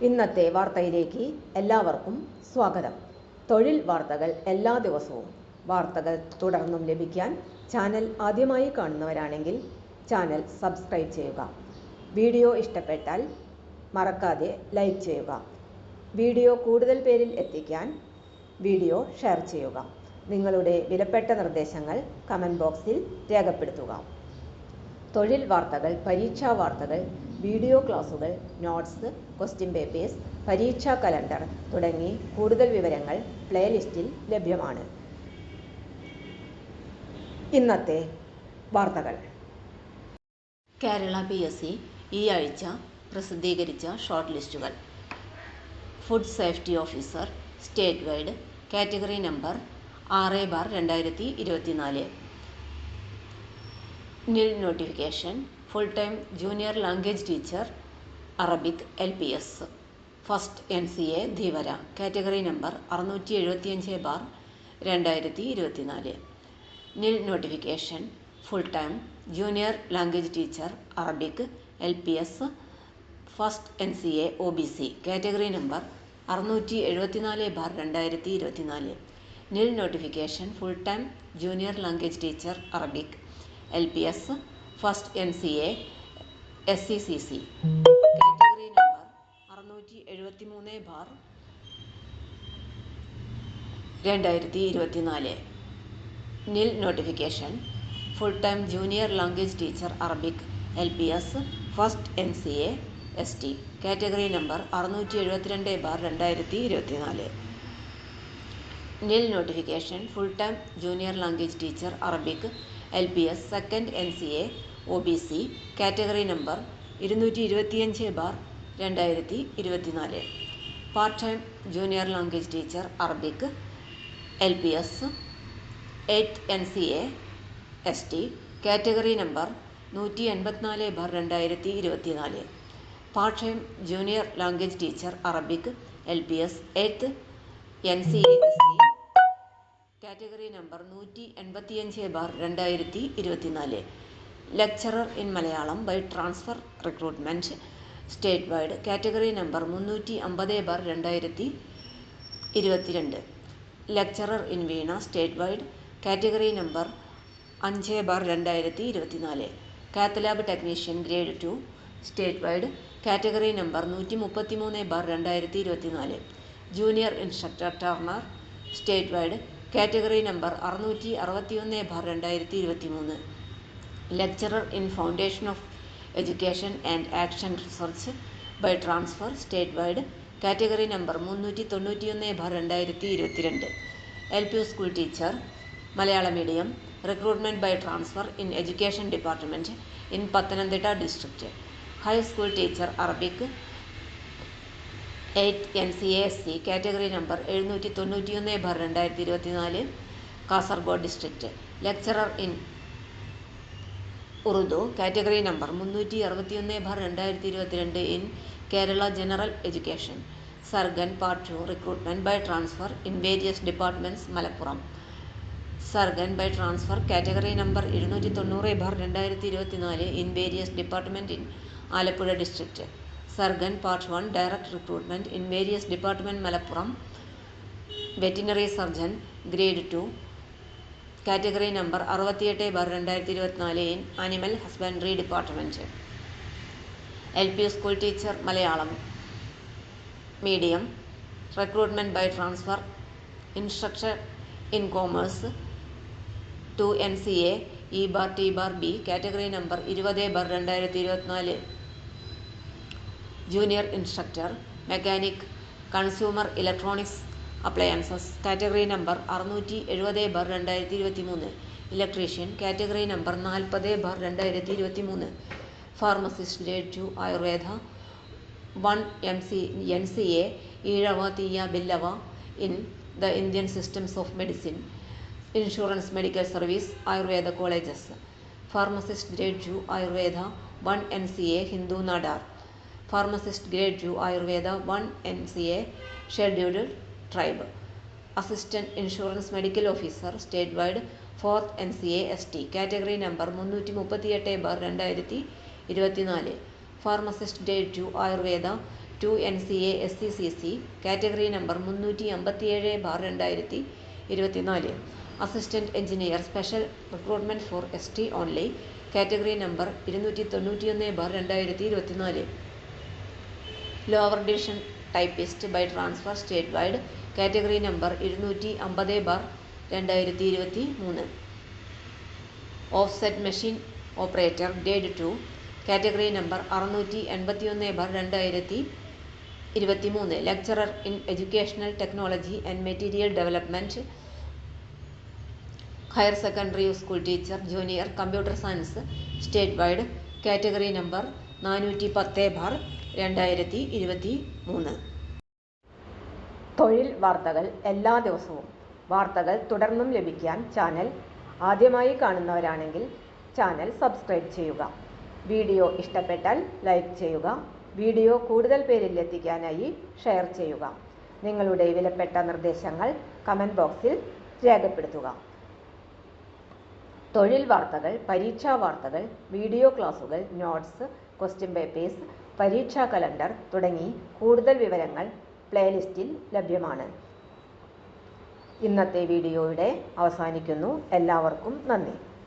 ഇന്നത്തെ വാർത്തയിലേക്ക് എല്ലാവർക്കും സ്വാഗതം. തൊഴിൽ വാർത്തകൾ എല്ലാ ദിവസവും വാർത്തകൾ തുടർന്നും ലഭിക്കാൻ ചാനൽ ആദ്യമായി കാണുന്നവരാണെങ്കിൽ ചാനൽ സബ്സ്ക്രൈബ് ചെയ്യുക. വീഡിയോ ഇഷ്ടപ്പെട്ടാൽ മറക്കാതെ ലൈക്ക് ചെയ്യുക. വീഡിയോ കൂടുതൽ പേരിൽ എത്തിക്കാൻ വീഡിയോ ഷെയർ ചെയ്യുക. നിങ്ങളുടെ വിലപ്പെട്ട നിർദ്ദേശങ്ങൾ കമൻറ്റ് ബോക്സിൽ രേഖപ്പെടുത്തുക. തൊഴിൽ വാർത്തകൾ, പരീക്ഷാ വാർത്തകൾ, വീഡിയോ ക്ലാസുകൾ, നോട്ട്സ്, ക്വസ്റ്റ്യൻ പേപ്പേഴ്സ്, പരീക്ഷാ കലണ്ടർ തുടങ്ങി കൂടുതൽ വിവരങ്ങൾ പ്ലേലിസ്റ്റിൽ ലഭ്യമാണ്. ഇന്നത്തെ വാർത്തകൾ. കേരള PSC ഈ ആഴ്ച പ്രസിദ്ധീകരിച്ച ഷോർട്ട് ലിസ്റ്റുകൾ. Food safety officer state wide category number 6/2024. നിൽ notification full time junior language teacher Arabic LPS first NCA Dheevara category number 675/2024. നിൽ notification full time junior language teacher Arabic LPS first NCA OBC category number 674/2024. നിൽ notification full time junior language teacher Arabic LPS first NCA SCCC category number 673/2024. നിൽ notification full time junior language teacher Arabic LPS first NCA ST category number 672/2024. നിൽ notification full time junior language teacher Arabic LPS second NCA OBC category number 225/2024. Part time junior language teacher Arabic LPS 8th NCA ST category number 184/2024. Part time junior language teacher Arabic LPS 8th NCA ST category number 185/2024. Lecturer in Malayalam by transfer recruitment state wide category number 350/2022. Lecturer in veena state wide category number 5/2024. Cath lab technician grade 2 state wide category number 133/2024. Junior instructor turner state wide category number 661/2023. Lecturer in foundation of education and action research by transfer state wide category number 391/2022. LP school teacher Malayala medium recruitment by transfer in education department in Pathanamthitta district. High school teacher Arabic 8th NCA SC category number 791/2024 Kasaragod district. Lecturer in Urdu category number 361/2022 in Kerala general education. Sergeant part 2 recruitment by transfer in various departments Malappuram. സർഗൻ by transfer category number 290/2024 in various department in Alappuzha district. Sergeant part 1 direct recruitment in various department Malappuram. Veterinary surgeon grade 2 category number 68/2024 in animal husbandry department. LP school teacher Malayalam medium recruitment by transfer instructor in commerce 2 NCA E/T/B category number 20/2024. Junior instructor mechanic consumer electronics appliances category number 670/2023. Electrician category number 40/2023. Pharmacist grade 2 Ayurveda 1 NCA Ezhava തീയ Billava in the Indian systems of medicine. Insurance medical service Ayurveda colleges. Pharmacist grade 2 Ayurveda 1 NCA Hindu Nadar. Pharmacist grade 2 Ayurveda 1 NCA scheduled tribe. Assistant insurance medical officer state wide 4th NCA ST category number 338/2024. Pharmacist grade 2 Ayurveda two NCA SCCC category number 357/2024. Assistant engineer special recruitment for ST only category number 291/2024. Lower division typist by transfer state wide category number 250/2023. Offset machine operator grade 2 category number 681/2023. Lecturer in educational technology and material development higher secondary school teacher junior computer science state wide category number 410/2023. തൊഴിൽ വാർത്തകൾ എല്ലാ ദിവസവും വാർത്തകൾ തുടർന്നും ലഭിക്കാൻ channel ആദ്യമായി കാണുന്നവരാണെങ്കിൽ channel subscribe ചെയ്യുക. വീഡിയോ ഇഷ്ടപ്പെട്ടാൽ ലൈക്ക് ചെയ്യുക. വീഡിയോ കൂടുതൽ പേരിൽ എത്തിക്കാനായി ഷെയർ ചെയ്യുക. നിങ്ങളുടെ വിലപ്പെട്ട നിർദ്ദേശങ്ങൾ കമൻറ്റ് ബോക്സിൽ രേഖപ്പെടുത്തുക. തൊഴിൽ വാർത്തകൾ, പരീക്ഷാ വാർത്തകൾ, വീഡിയോ ക്ലാസുകൾ, നോട്ട്സ്, ക്വസ്റ്റ്യൻ പേപ്പേഴ്സ്, പരീക്ഷാ കലണ്ടർ തുടങ്ങി കൂടുതൽ വിവരങ്ങൾ പ്ലേലിസ്റ്റിൽ ലഭ്യമാണ്. ഇന്നത്തെ വീഡിയോയുടെ അവസാനിക്കുന്നു. എല്ലാവർക്കും നന്ദി.